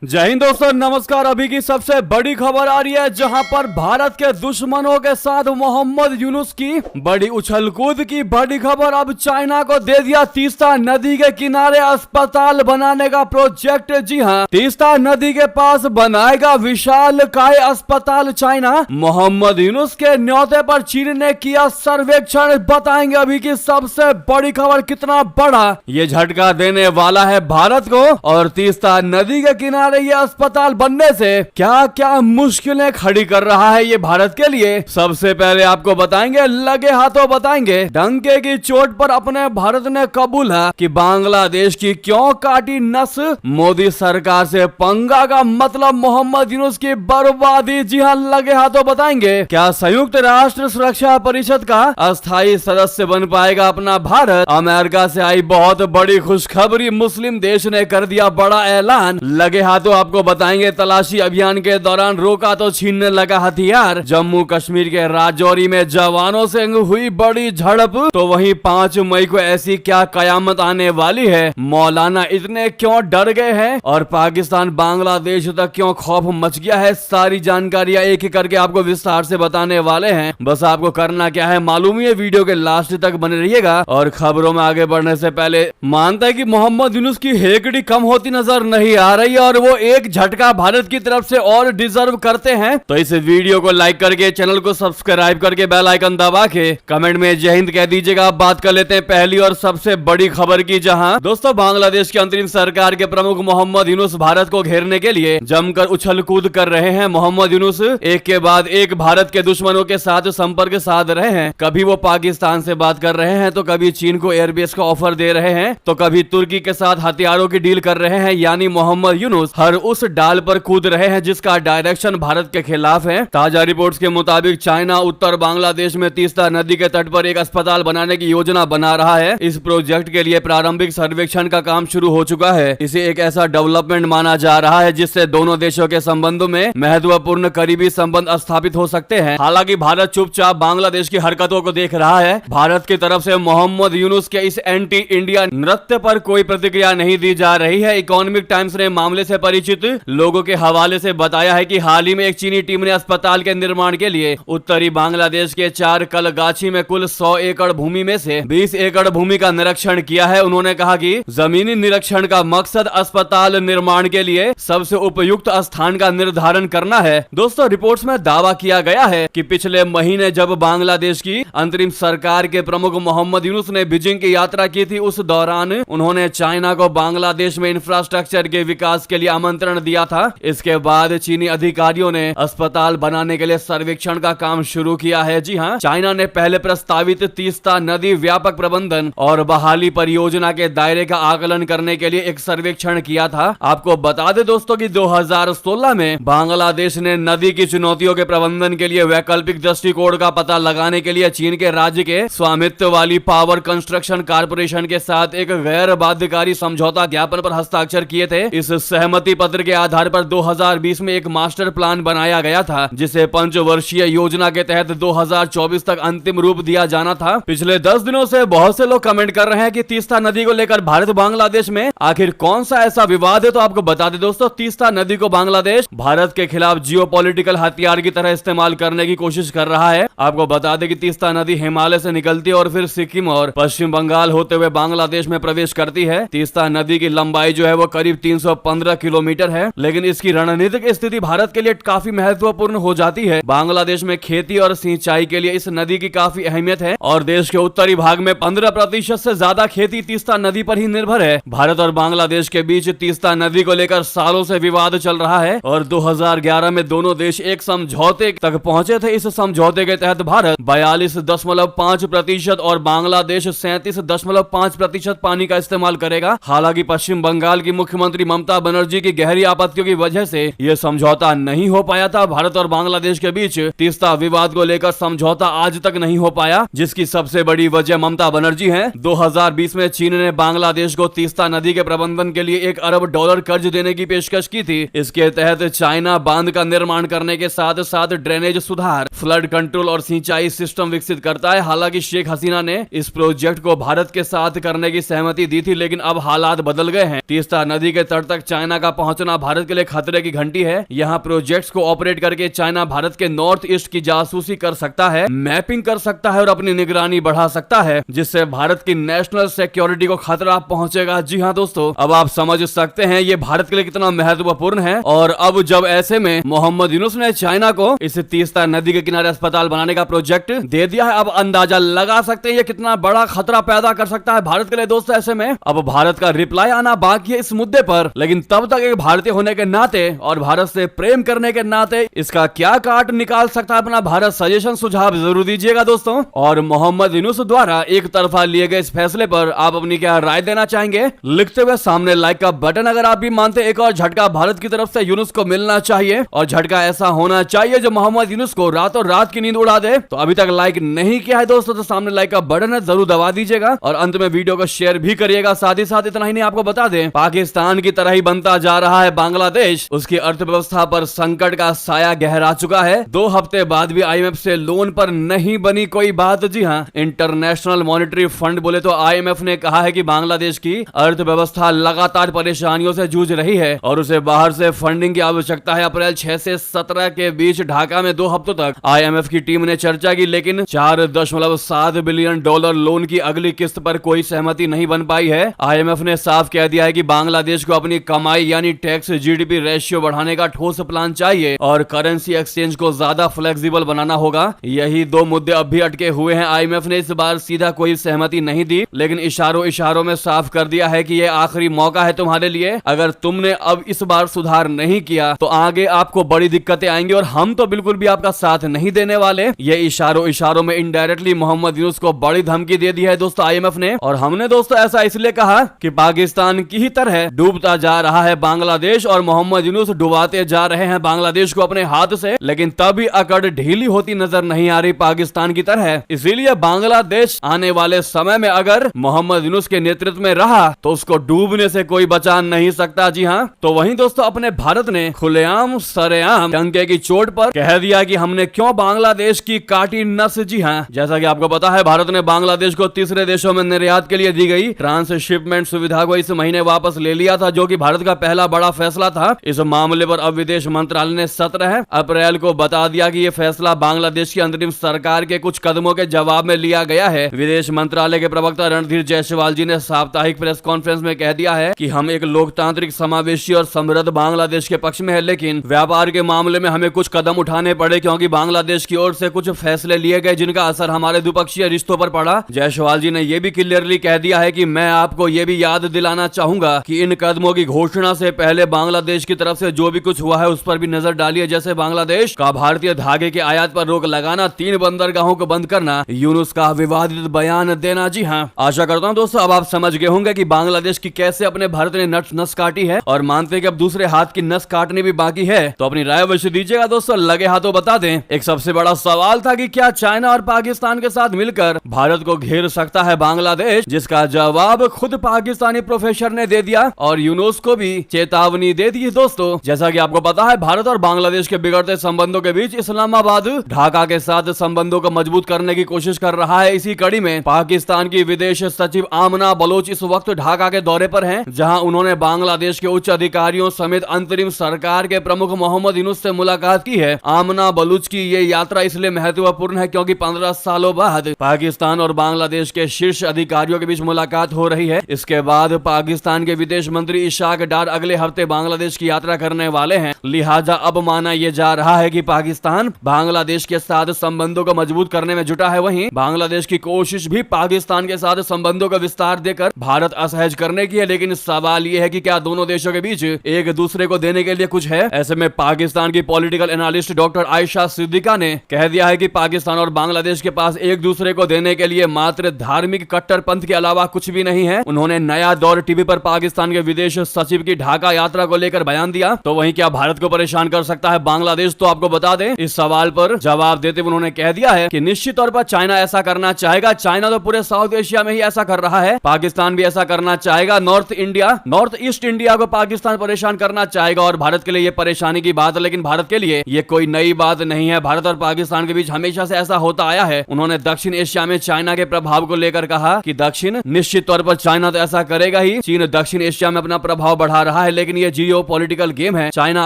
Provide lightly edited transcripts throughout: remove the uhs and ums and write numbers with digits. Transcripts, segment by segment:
जय हिंद दोस्तों, नमस्कार। अभी की सबसे बड़ी खबर आ रही है जहां पर भारत के दुश्मनों के साथ मोहम्मद यूनुस की बड़ी उछल कूद की बड़ी खबर। अब चाइना को दे दिया तीस्ता नदी के किनारे अस्पताल बनाने का प्रोजेक्ट। जी हां, तीस्ता नदी के पास बनाएगा विशाल काय अस्पताल चाइना। मोहम्मद यूनुस के न्योते पर चीन ने किया सर्वेक्षण। बताएंगे अभी की सबसे बड़ी खबर, कितना बड़ा ये झटका देने वाला है भारत को। और तीस्ता नदी के किनारे ये अस्पताल बनने से क्या क्या मुश्किलें खड़ी कर रहा है ये भारत के लिए, सबसे पहले आपको बताएंगे, लगे हाथों बताएंगे। डंके की चोट पर अपने भारत ने कबूल है कि बांग्लादेश की क्यों काटी नस। मोदी सरकार से पंगा का मतलब मोहम्मद यूनुस की बर्बादी। जी हां, लगे हाथों बताएंगे। क्या संयुक्त राष्ट्र सुरक्षा परिषद का अस्थायी सदस्य बन पाएगा अपना भारत। अमेरिका से आई बहुत बड़ी खुशखबरी, मुस्लिम देश ने कर दिया बड़ा ऐलान। लगे तो आपको बताएंगे, तलाशी अभियान के दौरान रोका तो छीनने लगा हथियार। जम्मू कश्मीर के राजौरी में जवानों से हुई बड़ी झड़प, तो वहीं 5 मई को ऐसी क्या कयामत आने वाली है। मौलाना इतने क्यों डर गए हैं और पाकिस्तान बांग्लादेश तक क्यों खौफ मच गया है। सारी जानकारियां एक एक करके आपको विस्तार से बताने वाले हैं। बस आपको करना क्या है मालूम है, वीडियो के लास्ट तक बने रहिएगा। और खबरों में आगे बढ़ने से पहले मानता है कि मोहम्मद यूनुस की हेकड़ी कम होती नजर नहीं आ रही है और वो एक झटका भारत की तरफ से और डिजर्व करते हैं। तो इस वीडियो को लाइक करके, चैनल को सब्सक्राइब करके, बेल आइकन दबा के कमेंट में जय हिंद कह दीजिएगा। बात कर लेते हैं पहली और सबसे बड़ी खबर की, जहां दोस्तों बांग्लादेश की अंतरिम सरकार के प्रमुख मोहम्मद यूनुस भारत को घेरने के लिए जमकर उछल कूद कर रहे हैं। मोहम्मद यूनुस एक के बाद एक भारत के दुश्मनों के साथ संपर्क साध रहे हैं। कभी वो पाकिस्तान से बात कर रहे हैं, तो कभी चीन को एयरबेस का ऑफर दे रहे हैं, तो कभी तुर्की के साथ हथियारों की डील कर रहे हैं। यानी मोहम्मद यूनुस हर उस डाल पर कूद रहे हैं जिसका डायरेक्शन भारत के खिलाफ है। ताजा रिपोर्ट्स के मुताबिक चाइना उत्तर बांग्लादेश में तीस्ता नदी के तट पर एक अस्पताल बनाने की योजना बना रहा है। इस प्रोजेक्ट के लिए प्रारंभिक सर्वेक्षण का काम शुरू हो चुका है। इसे एक ऐसा डेवलपमेंट माना जा रहा है जिससे दोनों देशों के संबंधों में महत्वपूर्ण करीबी संबंध स्थापित हो सकते हैं। हालांकि भारत चुपचाप बांग्लादेश की हरकतों को देख रहा है। भारत की तरफ से मोहम्मद यूनुस के इस एंटी इंडिया नृत्य पर कोई प्रतिक्रिया नहीं दी जा रही है। इकोनॉमिक टाइम्स ने मामले से परिचित लोगों के हवाले से बताया है कि हाल ही में एक चीनी टीम ने अस्पताल के निर्माण के लिए उत्तरी बांग्लादेश के 4 कलगाची में कुल 100 एकड़ भूमि में से 20 एकड़ भूमि का निरीक्षण किया है। उन्होंने कहा कि जमीनी निरीक्षण का मकसद अस्पताल निर्माण के लिए सबसे उपयुक्त स्थान का निर्धारण करना है। दोस्तों रिपोर्ट्स में दावा किया गया है कि पिछले महीने जब बांग्लादेश की अंतरिम सरकार के प्रमुख मोहम्मद यूनुस ने बीजिंग की यात्रा की थी, उस दौरान उन्होंने चाइना को बांग्लादेश में इंफ्रास्ट्रक्चर के विकास के लिए आमंत्रण दिया था। इसके बाद चीनी अधिकारियों ने अस्पताल बनाने के लिए सर्वेक्षण का काम शुरू किया है। जी हां, चाइना ने पहले प्रस्तावित तीस्ता नदी व्यापक प्रबंधन और बहाली परियोजना के दायरे का आकलन करने के लिए एक सर्वेक्षण किया था। आपको बता दें दोस्तों कि 2016 में बांग्लादेश ने नदी की चुनौतियों के प्रबंधन के लिए वैकल्पिक दृष्टिकोण का पता लगाने के लिए चीन के राज्य के स्वामित्व वाली पावर कंस्ट्रक्शन कारपोरेशन के साथ एक गैर बाध्यकारी समझौता ज्ञापन पर हस्ताक्षर किए थे। इस सहमति पत्र के आधार पर 2020 में एक मास्टर प्लान बनाया गया था, जिसे पंचवर्षीय योजना के तहत 2024 तक अंतिम रूप दिया जाना था। पिछले 10 दिनों से बहुत से लोग कमेंट कर रहे हैं कि तीस्ता नदी को लेकर भारत बांग्लादेश में आखिर कौन सा ऐसा विवाद है। तो आपको बता दें दोस्तों, तीस्ता नदी को बांग्लादेश भारत के खिलाफ जियोपॉलिटिकल हथियार की तरह इस्तेमाल करने की कोशिश कर रहा है। आपको बता दें कि तीस्ता नदी हिमालय से निकलती है और फिर सिक्किम और पश्चिम बंगाल होते हुए बांग्लादेश में प्रवेश करती है। तीस्ता नदी की लंबाई जो है वो करीब 315 किलोमीटर है, लेकिन इसकी रणनीतिक स्थिति भारत के लिए काफी महत्वपूर्ण हो जाती है। बांग्लादेश में खेती और सिंचाई के लिए इस नदी की काफी अहमियत है और देश के उत्तरी भाग में 15% से ज्यादा खेती तीस्ता नदी पर ही निर्भर है। भारत और बांग्लादेश के बीच तीस्ता नदी को लेकर सालों से विवाद चल रहा है और 2011 में दोनों देश एक समझौते तक पहुंचे थे। इस समझौते के तहत भारत 42.5% और बांग्लादेश 37.5% पानी का इस्तेमाल करेगा। हालांकि पश्चिम बंगाल की मुख्यमंत्री ममता बनर्जी की गहरी आपत्तियों की वजह से यह समझौता नहीं हो पाया था। भारत और बांग्लादेश के बीच तीस्ता विवाद को लेकर समझौता आज तक नहीं हो पाया, जिसकी सबसे बड़ी वजह ममता बनर्जी है। 2020 में चीन ने बांग्लादेश को तीस्ता नदी के प्रबंधन के लिए $1 अरब कर्ज देने की पेशकश की थी। इसके तहत चाइना बांध का निर्माण करने के साथ साथ ड्रेनेज सुधार, फ्लड कंट्रोल और और सिंचाई सिस्टम विकसित करता है। हालांकि शेख हसीना ने इस प्रोजेक्ट को भारत के साथ करने की सहमति दी थी, लेकिन अब हालात बदल गए हैं। तीस्ता नदी के तट तक चाइना का पहुंचना भारत के लिए खतरे की घंटी है। यहाँ प्रोजेक्ट्स को ऑपरेट करके चाइना भारत के नॉर्थ ईस्ट की जासूसी कर सकता है, मैपिंग कर सकता है और अपनी निगरानी बढ़ा सकता है, जिससे भारत की नेशनल सिक्योरिटी को खतरा पहुंचेगा। जी हाँ दोस्तों, अब आप समझ सकते हैं ये भारत के लिए कितना महत्वपूर्ण है। और अब जब ऐसे में मोहम्मद यूनुस ने चाइना को इस तीस्ता नदी के किनारे अस्पताल बनाने का प्रोजेक्ट दे दिया है, अब अंदाजा लगा सकते हैं ये कितना बड़ा खतरा पैदा कर सकता है भारत के लिए। दोस्तों ऐसे में अब भारत का रिप्लाई आना बाकी है इस मुद्दे पर, लेकिन तब तक एक भारतीय होने के नाते और भारत से प्रेम करने के नाते इसका क्या काट निकाल सकता है अपना भारत, सजेशन सुझाव जरूर दीजिएगा दोस्तों। और मोहम्मद यूनुस द्वारा एक तरफा लिए गए इस फैसले पर आप अपनी क्या राय देना चाहेंगे, लिखते हुए सामने लाइक का बटन। अगर आप भी मानते एक और झटका भारत की तरफ से यूनुस को मिलना चाहिए और झटका ऐसा होना चाहिए जो मोहम्मद यूनुस को रातों रात की नींद उड़ा दे, तो अभी तक लाइक नहीं किया है दोस्तों तो सामने लाइक का बटन है, जरूर दबा दीजिएगा और अंत में वीडियो को शेयर भी करिएगा। साथ ही साथ इतना ही नहीं, आपको बता दें पाकिस्तान की तरह ही बनता जा रहा है बांग्लादेश। उसकी अर्थव्यवस्था पर संकट का साया गहरा चुका है। 2 हफ्ते बाद भी IMF से लोन पर नहीं बनी कोई बात। जी हाँ, इंटरनेशनल मॉनेटरी फंड बोले तो IMF ने कहा है कि बांग्लादेश की अर्थव्यवस्था लगातार परेशानियों से जूझ रही है और उसे बाहर से फंडिंग की आवश्यकता है। अप्रैल 6 से 17 के बीच ढाका में 2 हफ्तों तक IMF की टीम ने चर्चा की, लेकिन $4.7 बिलियन लोन की अगली किस्त पर कोई सहमति नहीं बन पाई है। IMF ने साफ कह दिया है कि बांग्लादेश को अपनी कमाई यानी टैक्स GDP रेशियो बढ़ाने का ठोस प्लान चाहिए और करेंसी एक्सचेंज को ज्यादा फ्लेक्सिबल बनाना होगा। यही 2 मुद्दे अब भी अटके हुए हैं। IMF ने इस बार सीधा कोई सहमति नहीं दी, लेकिन इशारों में साफ कर दिया है कि यह आखिरी मौका है तुम्हारे लिए। अगर तुमने अब इस बार सुधार नहीं किया तो आगे आपको बड़ी दिक्कतें आएंगी और हम तो बिल्कुल भी आपका साथ नहीं देने वाले। ये इशारों में इनडायरेक्टली मोहम्मद यूनुस को बड़ी धमकी दे दी है दोस्तों IMF ने। और हमने दोस्तों ऐसा इसलिए कहा कि पाकिस्तान की ही तरह डूबता जा रहा है बांग्लादेश और मोहम्मद यूनुस डुबाते जा रहे हैं बांग्लादेश को अपने हाथ से, लेकिन तभी अकड़ ढीली होती नजर नहीं आ रही पाकिस्तान की तरह। इसीलिए बांग्लादेश आने वाले समय में अगर मोहम्मद यूनुस के नेतृत्व में रहा तो उसको डूबने से कोई बचा नहीं सकता। जी हाँ, तो वहीं दोस्तों अपने भारत ने खुलेआम सरेआम डंके की चोट पर कह दिया कि हमने क्यों बांग्लादेश की काटी नस। जी हाँ, जैसा कि आपको पता है भारत ने बांग्लादेश को तीसरे देशों में निर्यात के लिए दी गई ट्रांसशिपमेंट सुविधा को इस महीने वापस ले लिया था, जो कि भारत का पहला बड़ा फैसला था। इस मामले पर अब विदेश मंत्रालय ने 17 अप्रैल को बता दिया कि यह फैसला बांग्लादेश की अंतरिम सरकार के कुछ कदमों के जवाब में लिया गया है। विदेश मंत्रालय के प्रवक्ता रणधीर जायसवाल जी ने साप्ताहिक प्रेस कॉन्फ्रेंस में कह दिया है कि हम एक लोकतांत्रिक, समावेशी और समृद्ध बांग्लादेश के पक्ष में है, लेकिन व्यापार के मामले में हमें कुछ कदम उठाने पड़े क्योंकि बांग्लादेश की ओर से कुछ फैसले लिए गए जिनका असर हमारे द्विपक्षीय रिश्तों पर पड़ा। जायसवाल जी ने यह भी क्लियरली कह दिया है कि मैं आपको यह भी याद दिलाना चाहूंगा कि इन कदमों की घोषणा से पहले बांग्लादेश की तरफ से जो भी कुछ हुआ है उस पर भी नजर डालिए, जैसे बांग्लादेश का भारतीय धागे के आयात पर रोक लगाना, 3 बंदरगाहों को बंद करना, यूनुस का विवादित बयान देना। जी हाँ, आशा करता हूं दोस्तों अब आप समझ गए होंगे कि बांग्लादेश की कैसे अपने भारत ने नस काटी है और मानते हैं कि अब दूसरे हाथ की नस काटनी भी बाकी है। तो अपनी राय अवश्य दीजिएगा दोस्तों, लगे हाथों बता दें। एक सबसे बड़ा सवाल था कि क्या चाइना और पाकिस्तान के साथ मिलकर भारत को घेर सकता है बांग्लादेश, जिसका जवाब खुद पाकिस्तानी प्रोफेसर ने दे दिया और यूनुस को भी चेतावनी दे दी। दोस्तों जैसा कि आपको पता है भारत और बांग्लादेश के बिगड़ते संबंधों के बीच इस्लामाबाद ढाका के साथ संबंधों को मजबूत करने की कोशिश कर रहा है। इसी कड़ी में पाकिस्तान की विदेश सचिव आमना बलोच इस वक्त ढाका के दौरे पर हैं, जहां उन्होंने बांग्लादेश के उच्च अधिकारियों समेत अंतरिम सरकार के प्रमुख मोहम्मद यूनुस से मुलाकात की है। आमना बलूच की ये यात्रा इसलिए महत्वपूर्ण है क्योंकि 15 सालों बाद पाकिस्तान और बांग्लादेश के शीर्ष अधिकारियों के बीच मुलाकात हो रही है। इसके बाद पाकिस्तान के विदेश मंत्री इशाक डार अगले हफ्ते बांग्लादेश की यात्रा करने वाले हैं। लिहाजा अब माना यह जा रहा है कि पाकिस्तान बांग्लादेश के साथ संबंधों को मजबूत करने में जुटा है। वहीं बांग्लादेश की कोशिश भी पाकिस्तान के साथ संबंधों का विस्तार देकर भारत असहज करने की है, लेकिन सवाल यह है कि क्या दोनों देशों के बीच एक दूसरे को देने के लिए कुछ है। ऐसे में पाकिस्तान की political analyst doctor Ayesha Siddiqa ने कह दिया है कि पाकिस्तान और बांग्लादेश के पास एक दूसरे को देने के लिए मात्र धार्मिक कट्टरपंथ के अलावा कुछ भी नहीं है। उन्होंने नया दौर टीवी पर पाकिस्तान के विदेश सचिव की ढाका यात्रा को लेकर बयान दिया। तो वहीं क्या भारत को परेशान कर सकता है बांग्लादेश, तो आपको बता दें इस सवाल पर जवाब देते हुए उन्होंने कह दिया है कि निश्चित तौर पर चाइना ऐसा करना चाहेगा। चाइना तो पूरे साउथ एशिया में ही ऐसा कर रहा है, पाकिस्तान भी ऐसा करना चाहेगा। नॉर्थ ईस्ट इंडिया को पाकिस्तान परेशान करना चाहेगा और भारत के लिए ये परेशानी की बात है, लेकिन भारत के लिए ये कोई नई बात नहीं है। भारत और पाकिस्तान पाकिस्तान के बीच हमेशा से ऐसा होता आया है। उन्होंने दक्षिण एशिया में चाइना के प्रभाव को लेकर कहा कि दक्षिण निश्चित तौर पर चाइना तो ऐसा करेगा ही। चीन दक्षिण एशिया में अपना प्रभाव बढ़ा रहा है, लेकिन ये जियो पॉलिटिकल गेम है। चाइना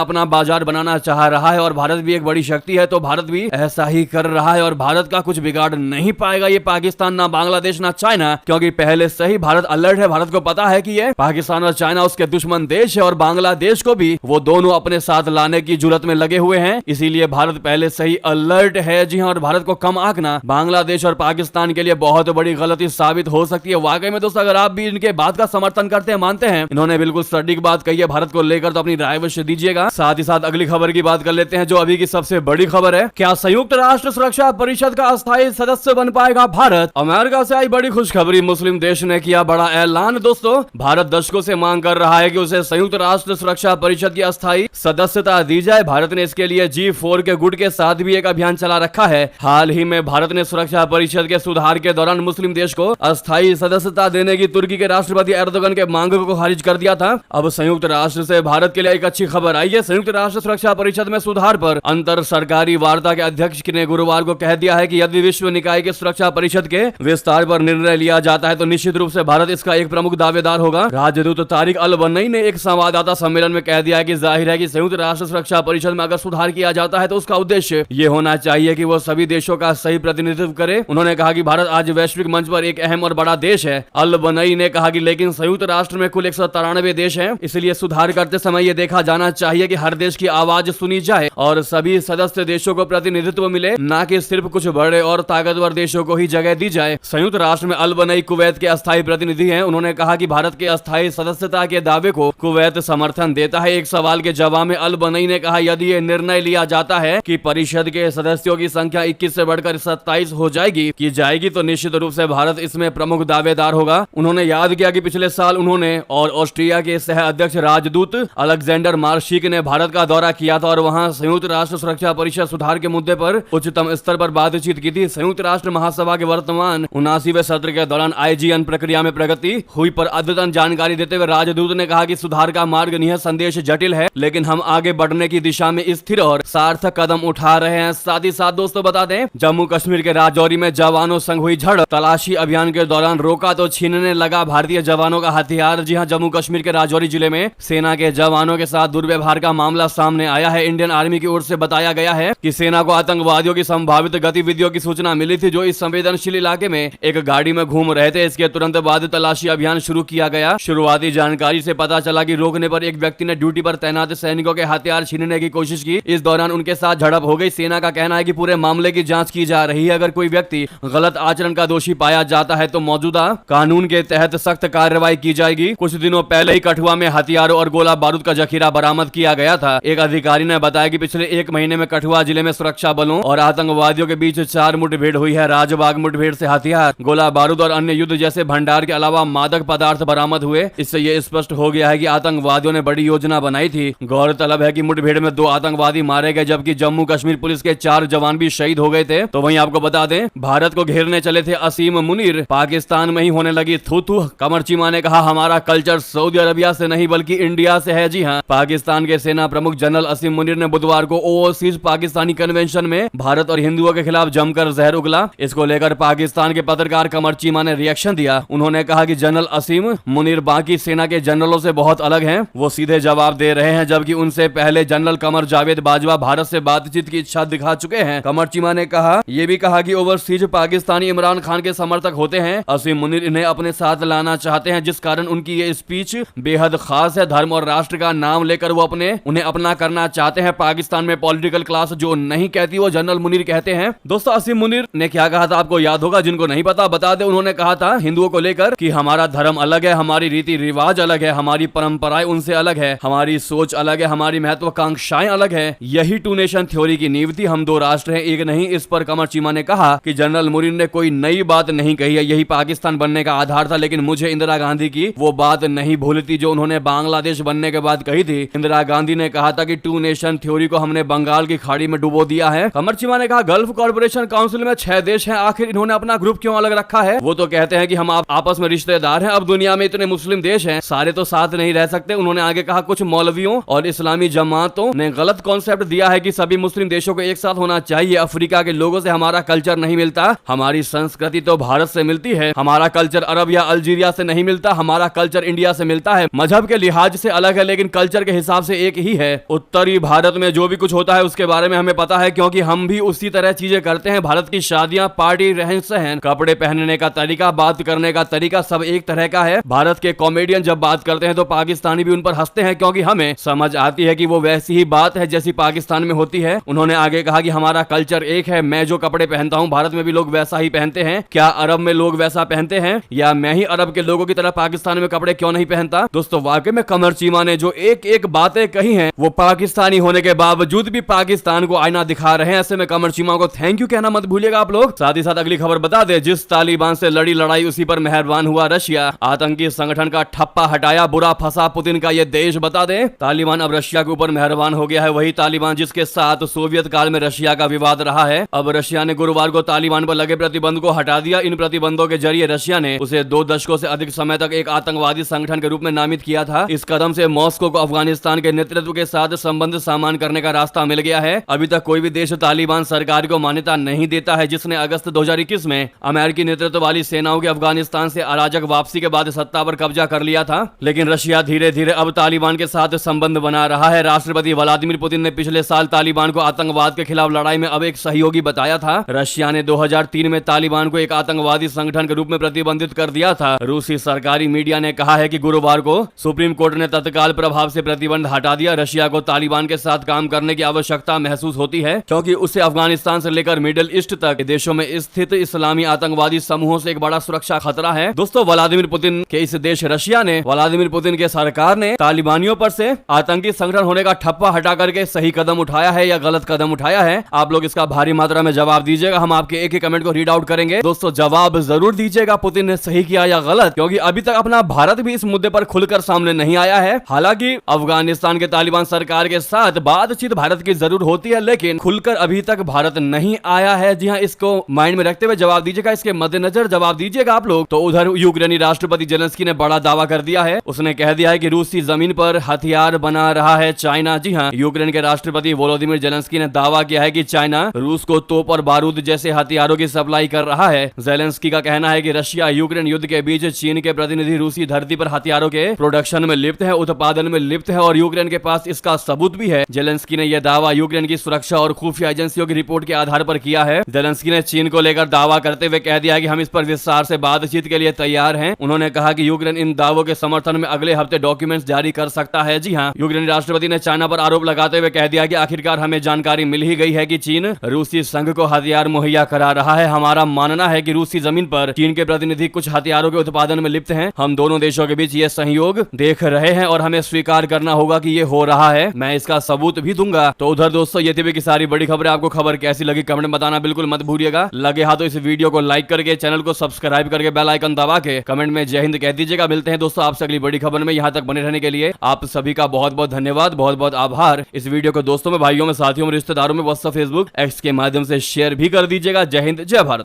अपना बाजार बनाना चाह रहा है और भारत भी एक बड़ी शक्ति है, तो भारत भी ऐसा ही कर रहा है और भारत का कुछ बिगाड़ नहीं पाएगा ये पाकिस्तान, ना बांग्लादेश ना चाइना, क्योंकि पहले से ही भारत अलर्ट है। भारत को पता है कि ये पाकिस्तान और चाइना उसके दुश्मन देश है और बांग्लादेश को भी वो दोनों अपने साथ लाने की जुर्रत में लगे हुए हैं, इसीलिए भारत पहले से ही अलर्ट है। जी हां, और भारत को कम आंकना बांग्लादेश और पाकिस्तान के लिए बहुत बड़ी गलती साबित हो सकती है। वाकई में दोस्तों, अगर आप भी इनके बात का समर्थन करते हैं, मानते हैं, इन्होंने बिल्कुल सटीक बात कही है भारत को लेकर, तो अपनी राय अवश्य दीजिएगा। साथ ही साथ अगली खबर की बात कर लेते हैं, जो अभी की सबसे बड़ी खबर है। क्या संयुक्त राष्ट्र सुरक्षा परिषद का अस्थायी सदस्य बन पाएगा भारत? अमेरिका से आई बड़ी खुशखबरी, मुस्लिम देश ने किया बड़ा ऐलान। दोस्तों, भारत दशकों से मांग कर रहा है कि उसे संयुक्त राष्ट्र सुरक्षा परिषद की अस्थायी सदस्यता दी जाए। भारत ने इसके लिए G4 के गुट के साथ भी एक अभियान चला रखा है। हाल ही में भारत ने सुरक्षा परिषद के सुधार के दौरान मुस्लिम देश को अस्थायी सदस्यता देने की तुर्की के राष्ट्रपति एर्दोगन के मांग को खारिज कर दिया था। अब संयुक्त राष्ट्र से भारत के लिए एक अच्छी खबर आई है। संयुक्त राष्ट्र सुरक्षा परिषद में सुधार पर अंतर सरकारी वार्ता के अध्यक्ष ने गुरुवार को कह दिया है कि यदि विश्व निकाय के सुरक्षा परिषद के विस्तार पर निर्णय लिया जाता है तो निश्चित रूप से भारत इसका एक प्रमुख दावेदार होगा। राजदूत तारिक अल बनई ने एक संवाददाता सम्मेलन में कह दिया है कि जाहिर है कि संयुक्त राष्ट्र सुरक्षा परिषद में अगर सुधार किया जाता है तो उसका उद्देश्य ये होना चाहिए कि वो सभी देशों का सही प्रतिनिधित्व करे। उन्होंने कहा कि भारत आज वैश्विक मंच पर एक अहम और बड़ा देश है। अल बनई ने कहा कि लेकिन संयुक्त राष्ट्र में कुल 193 देश हैं, इसलिए सुधार करते समय ये देखा जाना चाहिए कि हर देश की आवाज सुनी जाए और सभी सदस्य देशों को प्रतिनिधित्व मिले, न कि सिर्फ कुछ बड़े और ताकतवर देशों को ही जगह दी जाए। संयुक्त राष्ट्र में अल बनई कुवैत के अस्थायी प्रतिनिधि हैं। उन्होंने कहा कि भारत के अस्थायी सदस्यता के दावे को कुवैत समर्थन देता है। एक सवाल के जवाब में अल बनई ने कहा, यदि ये निर्णय लिया जाता है कि परिषद के सदस्यों की संख्या 21 से बढ़कर 27 हो जाएगी तो निश्चित रूप से भारत इसमें प्रमुख दावेदार होगा। उन्होंने याद किया कि पिछले साल उन्होंने और ऑस्ट्रिया के सह अध्यक्ष राजदूत अलेक्जेंडर मार्शिक ने भारत का दौरा किया था और वहां संयुक्त राष्ट्र सुरक्षा परिषद सुधार के मुद्दे पर उच्चतम स्तर पर बातचीत की थी। संयुक्त राष्ट्र महासभा के वर्तमान 79वें सत्र के दौरान IGN प्रक्रिया में प्रगति हुई पर अद्यतन जानकारी देते हुए राजदूत ने कहा कि सुधार का मार्ग निहित संदेश जटिल है, लेकिन हम आगे बढ़ने की दिशा में स्थिर और सार्थक कदम उठा रहे हैं। साथ ही साथ दोस्तों बता दें, जम्मू कश्मीर के राजौरी में जवानों संग हुई झड़प, तलाशी अभियान के दौरान रोका तो छीनने लगा भारतीय जवानों का हथियार। जी हां, जम्मू कश्मीर के राजौरी जिले में सेना के जवानों के साथ दुर्व्यवहार का मामला सामने आया है। इंडियन आर्मी की ओर से बताया गया है कि सेना को आतंकवादियों की संभावित गतिविधियों की सूचना मिली थी, जो इस संवेदनशील इलाके में एक गाड़ी में घूम रहे थे। इसके तुरंत बाद तलाशी अभियान शुरू किया गया। शुरुआती जानकारी से पता चला कि रोकने पर एक व्यक्ति ने ड्यूटी पर तैनात सैनिकों के हथियार छीनने की कोशिश की। इस दौरान उनके साथ झड़प हो गई। सेना का कहना है कि पूरे मामले की जांच की जा रही है। अगर कोई व्यक्ति गलत आचरण का दोषी पाया जाता है तो मौजूदा कानून के तहत सख्त कार्रवाई की जाएगी। कुछ दिनों पहले ही कठुआ में हथियारों और गोला बारूद का जखीरा बरामद किया गया था। एक अधिकारी ने बताया कि पिछले एक महीने में कठुआ जिले में सुरक्षा बलों और आतंकवादियों के बीच 4 मुठभेड़ हुई है। राजबाग मुठभेड़ से हथियार, गोला बारूद और अन्य युद्ध जैसे भंडार के अलावा मादक पदार्थ बरामद हुए। इससे यह स्पष्ट हो गया है कि आतंकवादियों ने बड़ी योजना बनाई थी। गौरतलब है कि मुठभेड़ में 2 आतंकवादी मारे गए, जबकि जम्मू कश्मीर पुलिस के 4 जवान भी शहीद हो गए थे। तो वहीं आपको बता दें, भारत को घेरने चले थे असीम मुनीर, पाकिस्तान में ही होने लगी थू-थू। कमर चीमा ने कहा, हमारा कल्चर सऊदी अरबिया से नहीं बल्कि इंडिया से है। जी हां, पाकिस्तान के सेना प्रमुख जनरल असीम मुनीर ने बुधवार को ओवरसीज पाकिस्तानी कन्वेंशन में भारत और हिंदुओं के खिलाफ जमकर जहर उगला। इसको लेकर पाकिस्तान के पत्रकार कमर चीमा ने रिएक्शन दिया। उन्होंने कहा कि जनरल असीम मुनीर बाकी सेना के जनरलों से बहुत अलग हैं, वो सीधे जवाब दे रहे हैं, जबकि उनसे पहले जनरल कमर जावेद बाजवा भारत से बातचीत की इच्छा दिखा चुके हैं। कमर चीमा ने ये भी कहा कि ओवरसीज पाकिस्तानी इमरान खान के समर्थक होते हैं। असीम मुनीर इन्हें अपने साथ लाना चाहते हैं, जिस कारण उनकी ये स्पीच बेहद खास है। धर्म और राष्ट्र का नाम लेकर वो उन्हें अपना करना चाहते हैं। पाकिस्तान में पॉलिटिकल क्लास जो नहीं कहती वो जनरल मुनीर कहते हैं। दोस्तों, असीम मुनीर ने क्या कहा था आपको याद होगा, जिनको नहीं पता बता दे। उन्होंने कहा था हिंदुओं को लेकर कि हमारा धर्म अलग है, हमारी रीति रिवाज अलग है, हमारी परंपराएं उनसे अलग है, हमारी सोच अलग है, हमारी महत्वाकांक्षाएं अलग है। यही 2 नेशन थ्योरी की नींव थी। हम 2 राष्ट्र हैं, एक नहीं। इस पर कमर चीमा ने कहा कि जनरल मुनीर ने कोई नई बात नहीं कही है, यही पाकिस्तान बनने का आधार था। लेकिन मुझे इंदिरा गांधी की वो बात नहीं भूलती जो उन्होंने बांग्लादेश बनने के बाद कही थी। इंदिरा गांधी ने कहा था कि 2 नेशन थ्योरी को हमने बंगाल की खाड़ी में डुबो दिया है। कमर चीमा ने कहा, गल्फ कॉर्पोरेशन काउंसिल में 6 देश हैं, आखिर इन्होंने अपना ग्रुप क्यों अलग रखा है? वो तो कहते हैं कि हम आपस में रिश्तेदार हैं। अब दुनिया में इतने मुस्लिम देश हैं, सारे तो साथ नहीं रह सकते। उन्होंने आगे कहा, कुछ मौलवियों और इस्लामी जमातों ने गलत कॉन्सेप्ट दिया है कि सभी मुस्लिम देशों को एक साथ होना चाहिए। अफ्रीका के लोगों से हमारा कल्चर नहीं मिलता, हमारी संस्कृति तो भारत से मिलती है। हमारा कल्चर अरब या अल्जीरिया से नहीं मिलता, हमारा कल्चर इंडिया से मिलता है। मजहब के लिहाज से अलग है लेकिन कल्चर के हिसाब से एक ही है। उत्तरी भारत में जो भी कुछ होता है उसके बारे में हमें पता है, क्योंकि हम भी उसी तरह चीजें करते हैं। भारत की शादियां, पार्टी, रहन सहन, कपड़े पहनने का तरीका, बात करने का तरीका सब एक तरह का है। भारत के कॉमेडियन जब बात करते हैं तो पाकिस्तानी भी उन पर हंसते हैं, क्योंकि हमें समझ आती है कि वो वैसी ही बात है जैसी पाकिस्तान में होती है। उन्होंने आगे कहा कि हमारा कल्चर एक है। मैं जो कपड़े पहनता हूं भारत में भी लोग वैसा ही पहनते हैं। क्या अरब में लोग वैसा पहनते हैं, या मैं ही अरब के लोगों की तरह पाकिस्तान में कपड़े क्यों नहीं पहनता? दोस्तों वाकई में कमर चीमा ने जो एक एक बातें कही हैं वो पाकिस्तानी होने के बावजूद भी पाकिस्तान को आईना दिखा रहे हैं। ऐसे में कमर चीमा को थैंक यू कहना मत भूलिएगा आप लोग। साथ ही साथ अगली खबर बता दे, जिस तालिबान से लड़ी लड़ाई उसी पर मेहरबान हुआ रशिया। आतंकी संगठन का ठप्पा हटाया, बुरा फंसा पुतिन का ये देश। बता दे तालिबान अब रशिया के ऊपर मेहरबान हो गया है। वही तालिबान जिसके साथ सोवियत काल में रशिया का विवाद रहा है। अब रशिया ने गुरुवार को तालिबान पर लगे प्रतिबंध को हटा दिया। इन प्रतिबंधों के जरिए रशिया ने उसे 2 दशकों से अधिक समय तक एक आतंकवादी संगठन के रूप में नामित किया था। इस कदम से मॉस्को को अफगानिस्तान के नेतृत्व के साथ संबंध सामान करने का रास्ता मिल गया है। अभी तक कोई भी देश तालिबान सरकार को मान्यता नहीं देता है, जिसने अगस्त 2021 में अमेरिकी नेतृत्व वाली सेनाओं की अफगानिस्तान से अराजक वापसी के बाद सत्ता पर कब्जा कर लिया था। लेकिन रशिया धीरे धीरे अब तालिबान के साथ संबंध बना रहा है। राष्ट्रपति व्लादिमीर पुतिन ने पिछले साल तालिबान को आतंकवाद के खिलाफ लड़ाई में अब एक सहयोगी बताया था। रशिया ने 2003 में तालिबान को एक आतंकवादी संगठन के रूप में प्रतिबंधित कर दिया था। रूसी सरकारी मीडिया ने कहा है कि गुरुवार को सुप्रीम कोर्ट ने तत्काल प्रभाव से प्रतिबंध हटा दिया। रशिया को तालिबान के साथ काम करने की आवश्यकता महसूस होती है, क्योंकि उसे अफगानिस्तान से लेकर मिडिल ईस्ट तक देशों में स्थित इस्लामी आतंकवादी समूहों से एक बड़ा सुरक्षा खतरा है। दोस्तों व्लादिमीर पुतिन के इस देश रशिया ने, व्लादिमीर पुतिन के सरकार ने तालिबानियों पर से आतंकी संगठन होने का ठप्पा हटा करके सही कदम उठाया है या गलत कदम उठाया है? आप लोग इसका भारी मात्रा में जवाब दीजिएगा। हम आपके एक एक कमेंट को रीड आउट करेंगे। दोस्तों जवाब जरूर दीजिएगा, पुतिन ने सही किया या गलत, क्योंकि अभी तक अपना भारत भी इस मुद्दे पर खुलकर सामने नहीं आया है। हालांकि अफगानिस्तान के तालिबान सरकार के साथ बातचीत भारत की जरूर होती है, लेकिन खुलकर अभी तक भारत नहीं आया है। जी हाँ, इसको माइंड में रखते हुए जवाब दीजिएगा, इसके मद्देनजर जवाब दीजिएगा आप लोग। तो उधर यूक्रेनी राष्ट्रपति जेलेंस्की ने बड़ा दावा कर दिया है। उसने कह दिया है कि रूसी जमीन पर हथियार बना रहा है चाइना। जी हाँ, यूक्रेन के राष्ट्रपति वोलोदिमीर जेलेंस्की ने दावा किया है कि चाइना रूस को तोप और बारूद जैसे हथियारों की सप्लाई कर रहा है। जेलेंस्की का कहना है कि रशिया यूक्रेन युद्ध के बीच चीन के प्रतिनिधि रूसी धरती पर हथियारों के प्रोडक्शन में लिप्त है, उत्पादन में लिप्त है, और यूक्रेन के पास इसका सबूत भी है। जेलेंस्की ने यह दावा यूक्रेन की सुरक्षा और खुफिया एजेंसियों की रिपोर्ट के आधार पर किया है। जेलेंस्की ने चीन को लेकर दावा करते हुए कह दिया कि हम इस पर विस्तार से बातचीत के लिए तैयार हैं। उन्होंने कहा कि यूक्रेन इन दावों के समर्थन में अगले हफ्ते डॉक्यूमेंट्स जारी कर सकता है। जी हाँ, यूक्रेनी राष्ट्रपति ने चाइना पर आरोप लगाते हुए कह दिया कि आखिरकार हमें जानकारी मिल ही गई है कि चीन रूसी संघ को हथियार मुहैया करा रहा है। हमारा मानना है कि रूसी जमीन पर चीन के प्रतिनिधि कुछ हथियारों के उत्पादन में लिप्त हैं। हम दोनों देशों के बीच यह सहयोग देख रहे हैं और हमें स्वीकार करना होगा कि ये हो रहा है। मैं इसका सबूत भी दूंगा। तो उधर दोस्तों ये थी की सारी बड़ी खबरें। आपको खबर कैसी लगी कमेंट में बताना बिल्कुल मत भूलिएगा। लगे हाथों इस वीडियो को लाइक करके, चैनल को सब्सक्राइब करके, बेल आइकन दबा के कमेंट में जय हिंद कह दीजिएगा। मिलते हैं दोस्तों आपसे अगली बड़ी खबर में। यहाँ तक बने रहने के लिए आप सभी का बहुत बहुत धन्यवाद, बहुत बहुत आभार। इस वीडियो को दोस्तों में, भाइयों में, साथियों में, रिश्तेदारों में, व्हाट्सएप, फेसबुक, एक्स के माध्यम से शेयर भी कर दीजिएगा। जय हिंद, जय भारत।